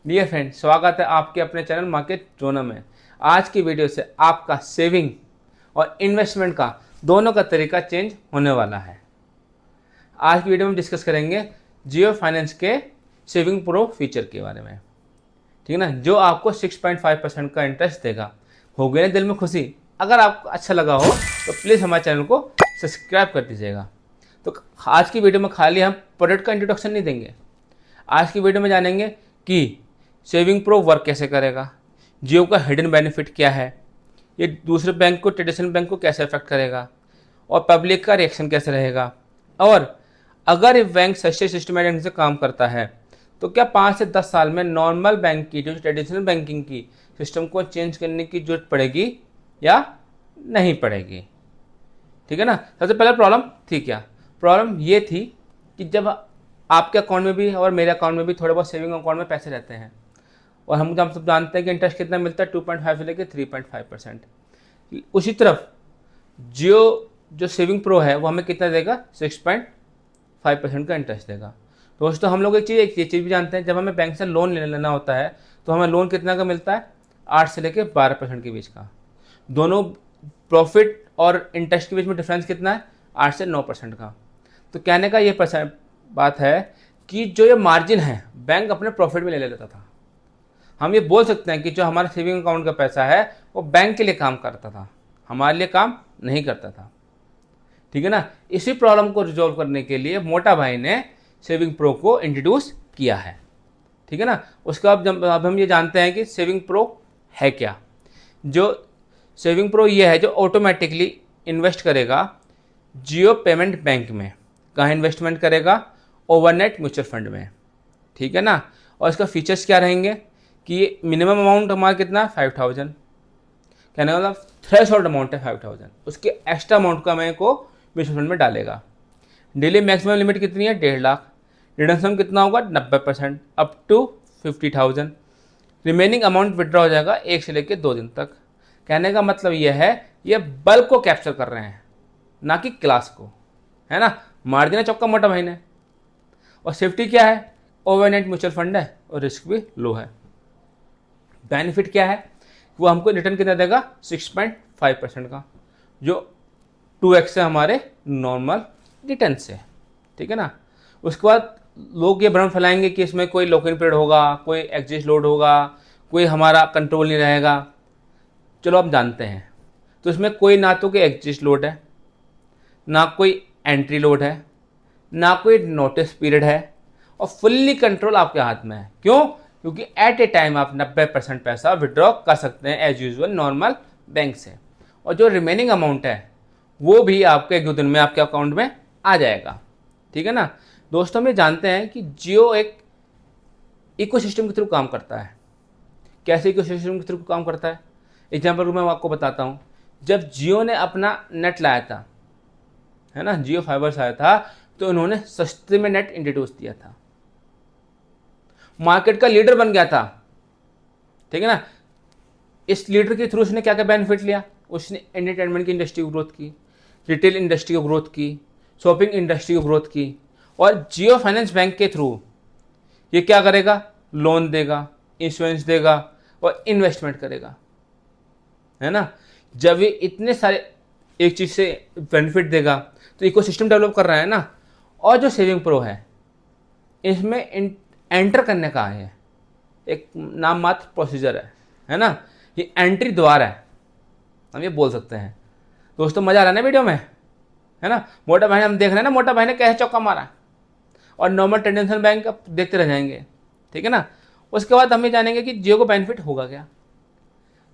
Dear friend, स्वागत है आपके अपने चैनल मार्केट जोनर में। आज की वीडियो से आपका सेविंग और इन्वेस्टमेंट का दोनों का तरीका चेंज होने वाला है। आज की वीडियो में डिस्कस करेंगे जियो फाइनेंस के सेविंग प्रो फीचर के बारे में, ठीक है ना, जो आपको 6.5% का इंटरेस्ट देगा। हो गई ना दिल में खुशी? अगर आपको अच्छा लगा हो तो प्लीज़ हमारे चैनल को सब्सक्राइब कर दीजिएगा। तो आज की वीडियो में खाली हम प्रोडक्ट का इंट्रोडक्शन नहीं देंगे। आज की वीडियो में जानेंगे कि सेविंग प्रो वर्क कैसे करेगा, जियो का हिडन बेनिफिट क्या है, ये दूसरे बैंक को, ट्रेडिशनल बैंक को कैसे अफेक्ट करेगा, और पब्लिक का रिएक्शन कैसे रहेगा, और अगर ये बैंक सच्चे सिस्टमेटिक से काम करता है तो क्या 5 से 10 साल में नॉर्मल बैंक की, जो ट्रेडिशनल बैंकिंग की सिस्टम को चेंज करने की जरूरत पड़ेगी या नहीं पड़ेगी। ठीक है ना। सबसे पहले प्रॉब्लम थी क्या? प्रॉब्लम ये थी कि जब आपके अकाउंट में भी और मेरे अकाउंट में भी थोड़े बहुत सेविंग अकाउंट में पैसे रहते हैं, और हम सब जानते हैं कि इंटरेस्ट कितना मिलता है, 2.5 से लेकर 3.5%। उसी तरफ जियो जो सेविंग प्रो है वो हमें कितना देगा? 6.5% का इंटरेस्ट देगा। दोस्तों, हम लोग एक चीज़ भी जानते हैं, जब हमें बैंक से लोन लेना होता है तो हमें लोन कितना का मिलता है? 8 से लेकर 12% के बीच का। दोनों प्रॉफिट और इंटरेस्ट के बीच में डिफरेंस कितना है? 8 से 9% का। तो कहने का ये बात है कि जो ये मार्जिन है बैंक अपने प्रॉफिट में ले लेता था। हम ये बोल सकते हैं कि जो हमारा सेविंग अकाउंट का पैसा है वो बैंक के लिए काम करता था, हमारे लिए काम नहीं करता था। ठीक है ना। इसी प्रॉब्लम को रिजॉल्व करने के लिए मोटा भाई ने सेविंग प्रो को इंट्रोड्यूस किया है। ठीक है ना। उसका अब हम ये जानते हैं कि सेविंग प्रो है क्या। जो सेविंग प्रो ये है जो ऑटोमेटिकली इन्वेस्ट करेगा जियो पेमेंट बैंक में। कहाँ इन्वेस्टमेंट करेगा? ओवरनाइट म्यूचुअल फंड में। ठीक है ना। और इसका फीचर्स क्या रहेंगे कि मिनिमम अमाउंट हमारा कितना है? 5000। कहने का मतलब थ्रेशोल्ड अमाउंट है 5000। उसके एक्स्ट्रा अमाउंट का मैं को म्यूचुअल फंड में डालेगा। डेली मैक्सिमम लिमिट कितनी है? 1.5 लाख। रिडम्पशन कितना होगा? 90%, up to 50,000। Remaining amount withdraw हो जाएगा 1 से लेकर 2 दिन तक। कहने का मतलब यह है, ये बल्क को कैप्चर कर रहे हैं, ना कि क्लास को, है ना। मार देना चौका मोटा भाई ने। और सेफ्टी क्या है? ओवरनाइट म्यूचुअल फंड है और रिस्क भी लो है। बेनिफिट क्या है? वो हमको रिटर्न कितना देगा? 6.5% का, जो 2x है हमारे नॉर्मल रिटर्न से। ठीक है ना। उसके बाद लोग ये भ्रम फैलाएंगे कि इसमें कोई लॉक इन पीरियड होगा, कोई एग्जिट लोड होगा, कोई हमारा कंट्रोल नहीं रहेगा। चलो अब जानते हैं। तो इसमें कोई ना तो कोई एग्जिट लोड है, ना कोई एंट्री लोड है, ना कोई नोटिस पीरियड है, और फुल्ली कंट्रोल आपके हाथ में है। क्यों? क्योंकि एट ए टाइम आप 90% पैसा विड्रॉ कर सकते हैं एज यूजुअल नॉर्मल बैंक से, और जो रिमेनिंग अमाउंट है वो भी आपके 1-2 दिन में आपके अकाउंट में आ जाएगा। ठीक है ना। दोस्तों, हम ये जानते हैं कि जियो एक इकोसिस्टम के थ्रू काम करता है। कैसे इकोसिस्टम के थ्रू काम करता है? एग्जाम्पल मैं आपको बताता हूँ। जब जियो ने अपना नेट लाया था, है ना, जियो फाइबर आया था, तो उन्होंने सस्ते में नेट इंट्रोड्यूस किया था, मार्केट का लीडर बन गया था। ठीक है ना। इस लीडर के थ्रू उसने क्या क्या बेनिफिट लिया? उसने एंटरटेनमेंट की इंडस्ट्री को ग्रोथ की, रिटेल इंडस्ट्री को ग्रोथ की, शॉपिंग इंडस्ट्री को ग्रोथ की, और जियो फाइनेंस बैंक के थ्रू ये क्या करेगा? लोन देगा, इंश्योरेंस देगा और इन्वेस्टमेंट करेगा, है ना। जब ये इतने सारे एक चीज़ से बेनिफिट देगा तो इकोसिस्टम डेवलप कर रहा है ना। और जो सेविंग प्रो है इसमें एंटर करने का है एक नाम मात्र प्रोसीजर है ना। ये एंट्री द्वार है, हम ये बोल सकते हैं। दोस्तों, मजा आ रहा है ना वीडियो में, है ना। मोटा भाई हम देख रहे हैं ना, मोटा भाई ने कैसे चौका मारा, और नॉर्मल ट्रेडिशनल बैंक अब देखते रह जाएंगे। ठीक है ना। उसके बाद हम ये जानेंगे कि जियो को बेनिफिट होगा क्या।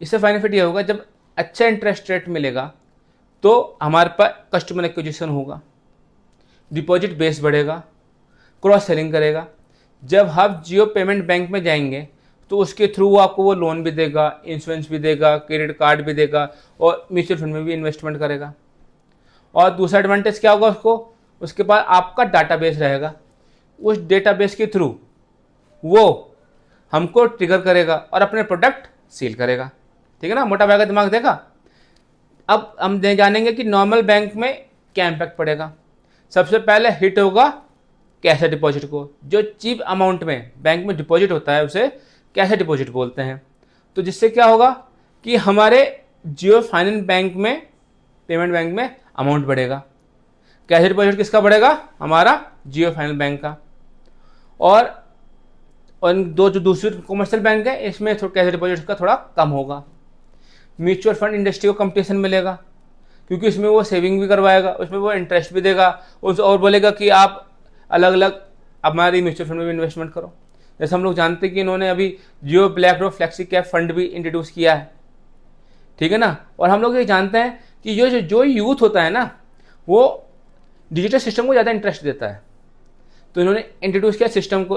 इससे बेनिफिट ये होगा, जब अच्छा इंटरेस्ट रेट मिलेगा तो हमारे पास कस्टमर एक्विजिशन होगा, डिपॉजिट बेस बढ़ेगा, क्रॉस सेलिंग करेगा। जब आप जियो पेमेंट बैंक में जाएंगे तो उसके थ्रू वो आपको वो लोन भी देगा, इंश्योरेंस भी देगा, क्रेडिट कार्ड भी देगा, और म्यूचुअल फंड में भी इन्वेस्टमेंट करेगा। और दूसरा एडवांटेज क्या होगा उसको? उसके पास आपका डाटाबेस रहेगा। उस डेटाबेस के थ्रू वो हमको ट्रिगर करेगा और अपने प्रोडक्ट सील करेगा। ठीक है ना। मोटा भाई का दिमाग देखा। अब हम जानेंगे कि नॉर्मल बैंक में क्या इम्पैक्ट पड़ेगा। सबसे पहले हिट होगा कैश डिपॉजिट को। जो चीप अमाउंट में बैंक में डिपॉजिट होता है उसे कैसे डिपॉजिट बोलते हैं। तो जिससे क्या होगा कि हमारे जियो फाइनेंस बैंक में, पेमेंट बैंक में अमाउंट बढ़ेगा। कैश डिपॉजिट किसका बढ़ेगा? हमारा जियो फाइनेंस बैंक का। और दो जो दूसरे कॉमर्शियल बैंक है इसमें कैश डिपॉजिट का थोड़ा कम होगा। म्यूचुअल फंड इंडस्ट्री को कंपटीशन मिलेगा, क्योंकि उसमें वो सेविंग भी करवाएगा, उसमें वो इंटरेस्ट भी देगा, और बोलेगा कि आप अलग अलग हमारी म्यूचुअल फंड में भी इन्वेस्टमेंट करो। जैसे हम लोग जानते हैं कि इन्होंने अभी Jio BlackRock flexi cap fund भी इंट्रोड्यूस किया है, ठीक है ना। और हम लोग ये जानते हैं कि ये जो यूथ होता है ना, वो डिजिटल सिस्टम को ज़्यादा इंटरेस्ट देता है, तो इन्होंने इंट्रोड्यूस किया सिस्टम को,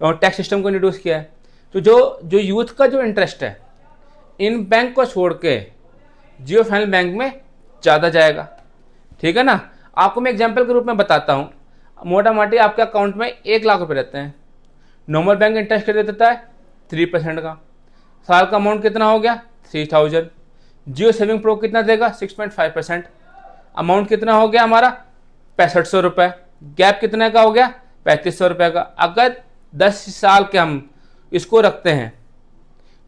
टैक्स सिस्टम को इंट्रोड्यूस किया है। तो जो यूथ का जो इंटरेस्ट है इन बैंक को छोड़ के जियो फाइनेंस बैंक में ज़्यादा जाएगा, ठीक है ना। आपको मैं एग्जांपल के रूप में बताता हूँ। मोटा मोटी आपके अकाउंट में 1 लाख रुपए रहते हैं, नॉर्मल बैंक इंटरेस्ट दे देता है 3% का, साल का अमाउंट कितना हो गया 3000। जियो सेविंग प्रो कितना देगा 6.5%, अमाउंट कितना हो गया हमारा 6500 रुपये, गैप कितने का हो गया 3500 रुपये का। अगर 10 साल के हम इसको रखते हैं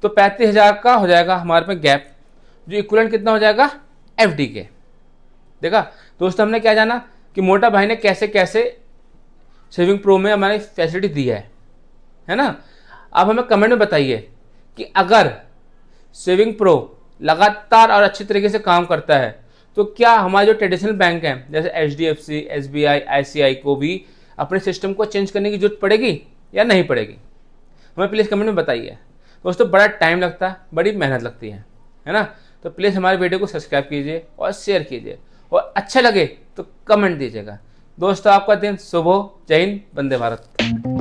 तो 35,000 का हो जाएगा हमारे में गैप, जो इक्वलेंट कितना हो जाएगा एफडी के। देखा दोस्तों, हमने क्या जाना कि मोटा भाई ने कैसे कैसे सेविंग प्रो में हमारी फैसिलिटी दी है ना। अब हमें कमेंट में बताइए कि अगर सेविंग प्रो लगातार और अच्छी तरीके से काम करता है तो क्या हमारे जो ट्रेडिशनल बैंक हैं जैसे HDFC, SBI, ICI को भी अपने सिस्टम को चेंज करने की जरूरत पड़ेगी या नहीं पड़ेगी? हमें प्लीज़ कमेंट में बताइए। दोस्तों, बड़ा टाइम लगता है, बड़ी मेहनत लगती है ना। तो प्लीज़ हमारे वीडियो को सब्सक्राइब कीजिए और शेयर कीजिए, और अच्छा लगे तो कमेंट दीजिएगा। दोस्तों, आपका दिन शुभ हो। जय हिंद, वंदे भारत।